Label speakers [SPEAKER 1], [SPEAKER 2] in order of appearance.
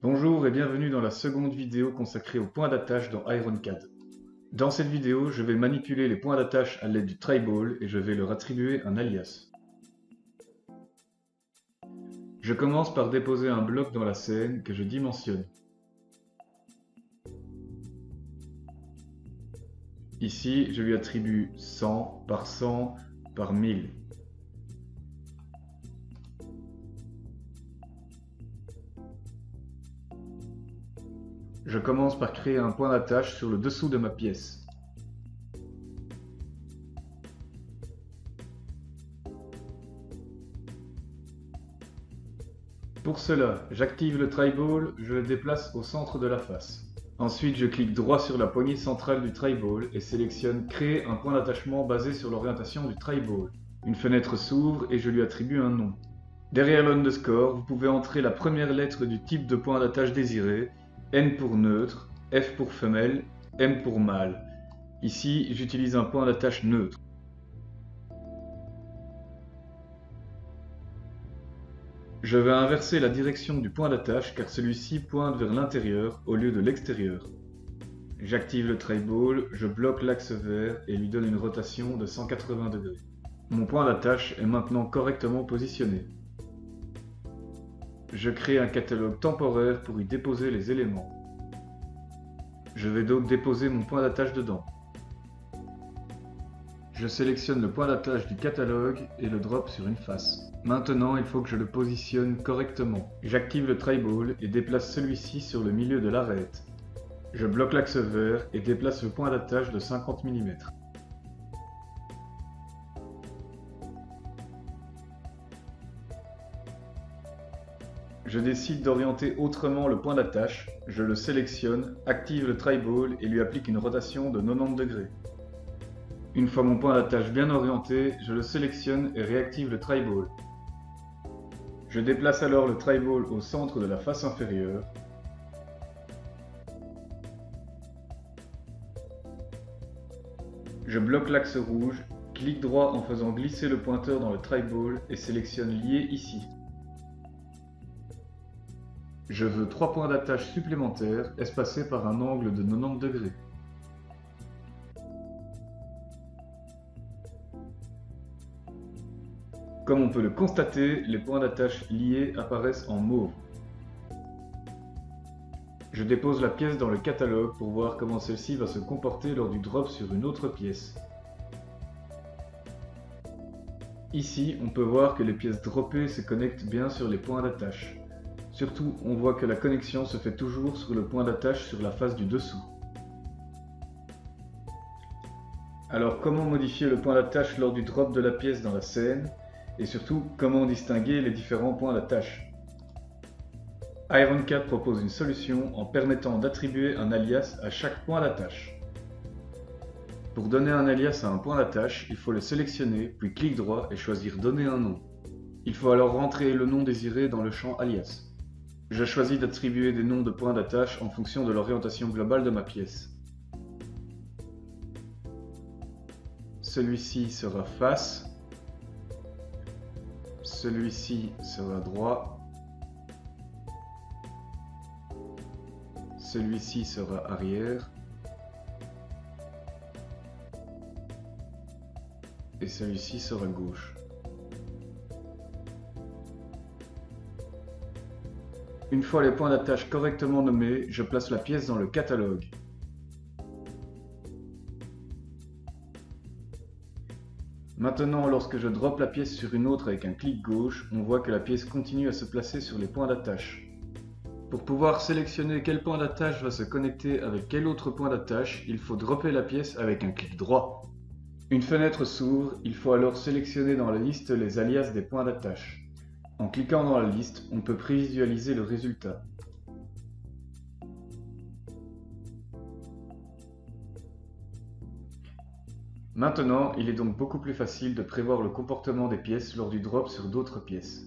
[SPEAKER 1] Bonjour et bienvenue dans la seconde vidéo consacrée aux points d'attache dans IronCAD. Dans cette vidéo, je vais manipuler les points d'attache à l'aide du triball et je vais leur attribuer un alias. Je commence par déposer un bloc dans la scène que je dimensionne. Ici, je lui attribue 100 par 100 par 1000. Je commence par créer un point d'attache sur le dessous de ma pièce. Pour cela, j'active le triball, je le déplace au centre de la face. Ensuite, je clique droit sur la poignée centrale du triball et sélectionne Créer un point d'attachement basé sur l'orientation du triball. Une fenêtre s'ouvre et je lui attribue un nom. Derrière l'underscore, vous pouvez entrer la première lettre du type de point d'attache désiré, N pour neutre, F pour femelle, M pour mâle. Ici, j'utilise un point d'attache neutre. Je vais inverser la direction du point d'attache car celui-ci pointe vers l'intérieur au lieu de l'extérieur. J'active le triball, je bloque l'axe vert et lui donne une rotation de 180 degrés. Mon point d'attache est maintenant correctement positionné. Je crée un catalogue temporaire pour y déposer les éléments. Je vais donc déposer mon point d'attache dedans. Je sélectionne le point d'attache du catalogue et le drop sur une face. Maintenant, il faut que je le positionne correctement. J'active le triball et déplace celui-ci sur le milieu de l'arête. Je bloque l'axe vert et déplace le point d'attache de 50 mm. Je décide d'orienter autrement le point d'attache, je le sélectionne, active le triball et lui applique une rotation de 90 degrés. Une fois mon point d'attache bien orienté, je le sélectionne et réactive le triball. Je déplace alors le triball au centre de la face inférieure. Je bloque l'axe rouge, clique droit en faisant glisser le pointeur dans le triball et sélectionne Lier ici. Je veux 3 points d'attache supplémentaires espacés par un angle de 90 degrés. Comme on peut le constater, les points d'attache liés apparaissent en mauve. Je dépose la pièce dans le catalogue pour voir comment celle-ci va se comporter lors du drop sur une autre pièce. Ici, on peut voir que les pièces droppées se connectent bien sur les points d'attache. Surtout, on voit que la connexion se fait toujours sur le point d'attache sur la face du dessous. Alors comment modifier le point d'attache lors du drop de la pièce dans la scène? Et surtout, comment distinguer les différents points d'attache? IronCAD propose une solution en permettant d'attribuer un alias à chaque point d'attache. Pour donner un alias à un point d'attache, il faut le sélectionner, puis clic droit et choisir Donner un nom. Il faut alors rentrer le nom désiré dans le champ alias. Je choisis d'attribuer des noms de points d'attache en fonction de l'orientation globale de ma pièce. Celui-ci sera face. Celui-ci sera droit. Celui-ci sera arrière. Et celui-ci sera gauche. Une fois les points d'attache correctement nommés, je place la pièce dans le catalogue. Maintenant, lorsque je drop la pièce sur une autre avec un clic gauche, on voit que la pièce continue à se placer sur les points d'attache. Pour pouvoir sélectionner quel point d'attache va se connecter avec quel autre point d'attache, il faut dropper la pièce avec un clic droit. Une fenêtre s'ouvre, il faut alors sélectionner dans la liste les alias des points d'attache. En cliquant dans la liste, on peut prévisualiser le résultat. Maintenant, il est donc beaucoup plus facile de prévoir le comportement des pièces lors du drop sur d'autres pièces.